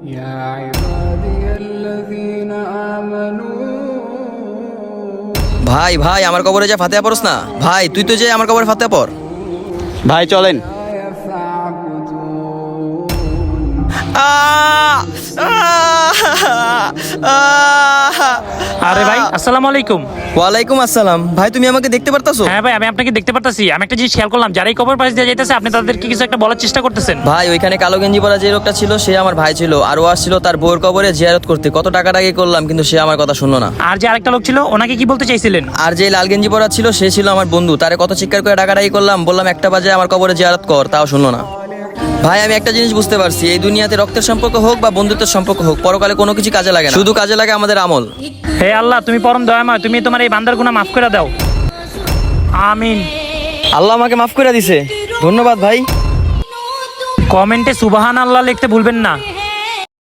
يا عبادي الذين آمنوا ভাই ভাই আমার কবরে যা ফাতিহা পড়স না ভাই, তুই তো যে আমার কবরে ফাতিহা পড়। ভাই চলেন। আরে ভাই আসসালামু আলাইকুম। ওয়ালাইকুম আসসালাম। ভাই তুমি আমাকে দেখতে পারতাছো? হ্যাঁ ভাই আমি আপনাকে দেখতে পারতাছি। আমি একটা জিনিস খেয়াল করলাম, যারাই কবর পাশ দিয়ে যাইতেছে আপনি তাদেরকে কিছু একটা বলার চেষ্টা করতেছেন। ভাই ওইখানে কালো গেঞ্জি পরা যে লোকটা ছিল সে আমার ভাই ছিল, আর ও আসছিল তার বউয়ের কবরে জিয়ারত করতে। কত টাকাটাকি করলাম কিন্তু সে আমার কথা শুনলো না। আর যে আরেকটা লোক ছিল ওনাকে কি বলতে চাইছিলেন? আর যে লাল গেঞ্জি পরা ছিল সে ছিল আমার বন্ধু, তারে কত চিৎকার করে টাকাটাকি করলাম, বললাম 1টা বাজে আমার কবরে জিয়ারত কর, তাও শুনলো না। ভাই আমি একটা জিনিস বুঝতে পারছি, এই দুনিয়াতে রক্তের সম্পর্ক হোক বা বন্ধুত্বের সম্পর্ক হোক, পরকালে কোনো কিছু কাজে লাগে না, শুধু কাজে লাগে আমাদের আমল। হে আল্লাহ, তুমি পরম দয়াময়, তুমি তোমার এই বান্দার গুনাহ মাফ করে দাও, আমিন। আল্লাহ আমাকে মাফ করে দিছে, ধন্যবাদ ভাই। কমেন্টে সুবহান আল্লাহ লিখতে ভুলবেন না।